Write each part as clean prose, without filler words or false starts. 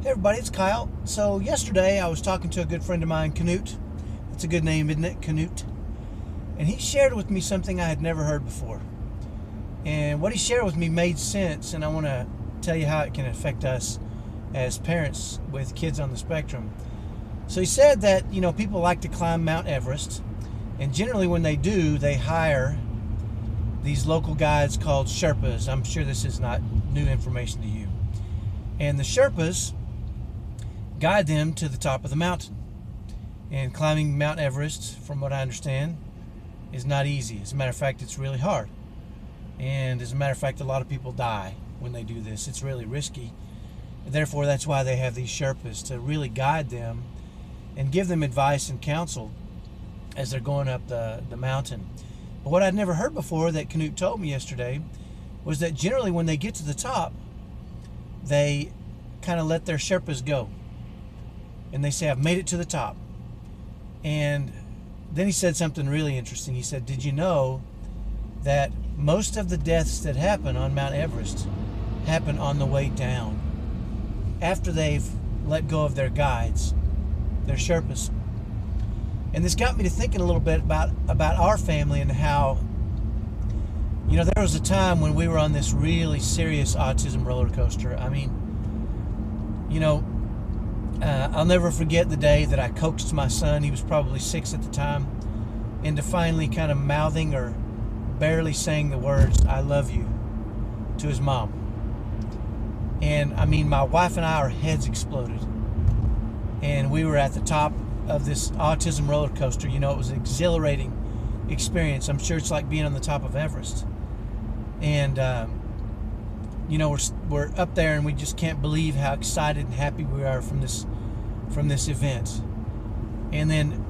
Hey everybody, it's Kyle. So yesterday I was talking to a good friend of mine, Canute. That's a good name, isn't it, Canute? And he shared with me something I had never heard before. And what he shared with me made sense, and I want to tell you how it can affect us as parents with kids on the spectrum. So he said that, people like to climb Mount Everest, and generally when they do, they hire these local guides called Sherpas. I'm sure this is not new information to you. And the Sherpas guide them to the top of the mountain. And climbing Mount Everest, from what I understand, is not easy. As a matter of fact, it's really hard. And as a matter of fact, a lot of people die when they do this. It's really risky. Therefore, that's why they have these Sherpas, to really guide them and give them advice and counsel as they're going up the mountain. But what I'd never heard before that Canute told me yesterday was that generally when they get to the top, they kind of let their Sherpas go. And they say, I've made it to the top. And then he said something really interesting. He said, did you know that most of the deaths that happen on Mount Everest happen on the way down, after they've let go of their guides, their Sherpas? And this got me to thinking a little bit about our family and how, there was a time when we were on this really serious autism roller coaster. I mean, I'll never forget the day that I coaxed my son, he was probably 6 at the time, into finally kind of mouthing or barely saying the words, I love you, to his mom. And I mean, my wife and I, our heads exploded. And we were at the top of this autism roller coaster. It was an exhilarating experience. I'm sure it's like being on the top of Everest. And, we're up there and we just can't believe how excited and happy we are from this event. And then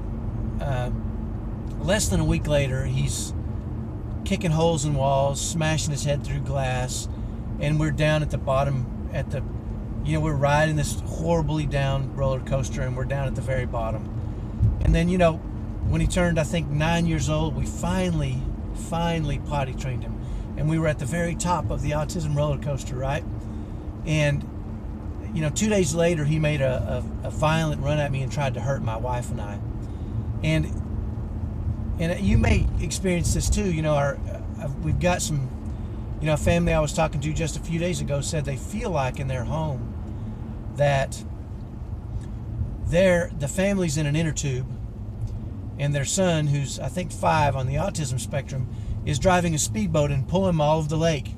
less than a week later, he's kicking holes in walls, smashing his head through glass, and we're down at the bottom we're riding this horribly down roller coaster, and we're down at the very bottom. And then, when he turned, I think, 9 years old, we finally potty trained him. And we were at the very top of the autism roller coaster, right? And, 2 days later, he made a violent run at me and tried to hurt my wife and I. And you may experience this too. We've got some, a family I was talking to just a few days ago said they feel like in their home that the family's in an inner tube, and their son, who's I think 5 on the autism spectrum, is driving a speedboat and pulling them all over the lake,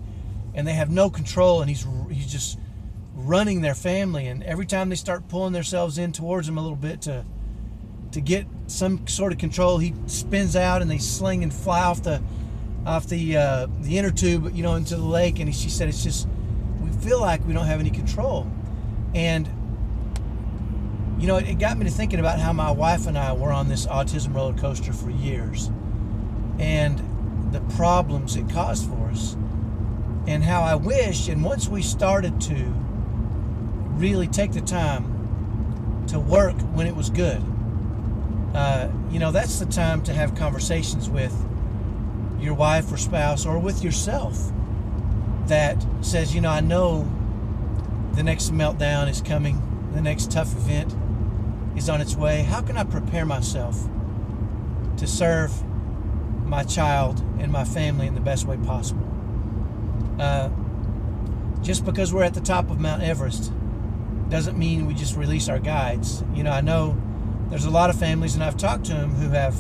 and they have no control, and he's just running their family. And every time they start pulling themselves in towards him a little bit to get some sort of control, he spins out and they sling and fly off the inner tube, into the lake. And she said, it's just, we feel like we don't have any control. And it got me to thinking about how my wife and I were on this autism roller coaster for years, and the problems it caused for us, and how I wish, and once we started to really take the time to work when it was good, that's the time to have conversations with your wife or spouse, or with yourself, that says, I know the next meltdown is coming, the next tough event is on its way. How can I prepare myself to serve my child and my family in the best way possible? Just because we're at the top of Mount Everest doesn't mean we just release our guides. I know there's a lot of families, and I've talked to them, who have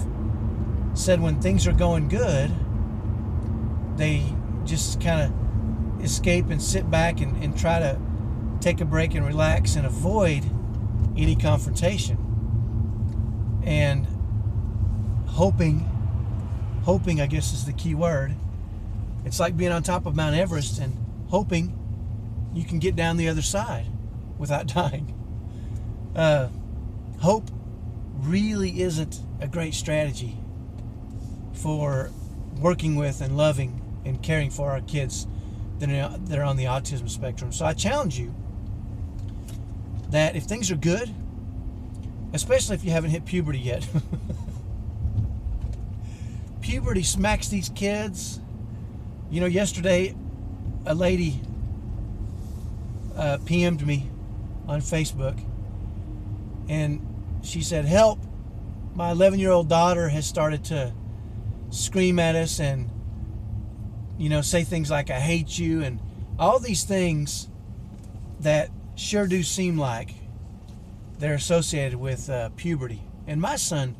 said when things are going good, they just kind of escape and sit back and try to take a break and relax and avoid any confrontation. And hoping, I guess, is the key word. It's like being on top of Mount Everest and hoping you can get down the other side without dying. Hope really isn't a great strategy for working with and loving and caring for our kids that are on the autism spectrum. So I challenge you that if things are good, especially if you haven't hit puberty yet, puberty smacks these kids. Yesterday a lady PM'd me on Facebook, and she said, "Help, my 11-year-old daughter has started to scream at us and, say things like, 'I hate you,' and all these things that sure do seem like they're associated with puberty." And my son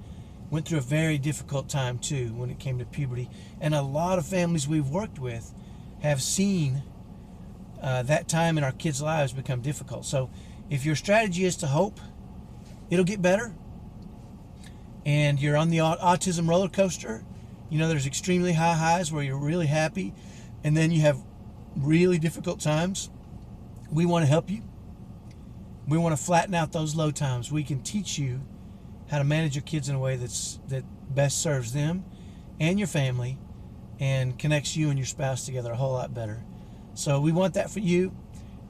went through a very difficult time too when it came to puberty, and a lot of families we've worked with have seen that time in our kids' lives become difficult. So if your strategy is to hope it'll get better, and you're on the autism roller coaster, there's extremely high highs where you're really happy, and then you have really difficult times, we want to help you. We want to flatten out those low times. We can teach you how to manage your kids in a way that best serves them and your family and connects you and your spouse together a whole lot better. So we want that for you.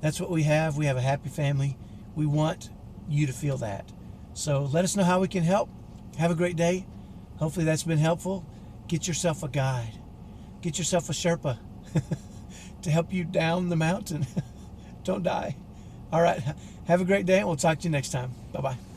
That's what we have. We have a happy family. We want you to feel that. So let us know how we can help. Have a great day. Hopefully that's been helpful. Get yourself a guide. Get yourself a Sherpa to help you down the mountain. Don't die. All right. Have a great day, and we'll talk to you next time. Bye-bye.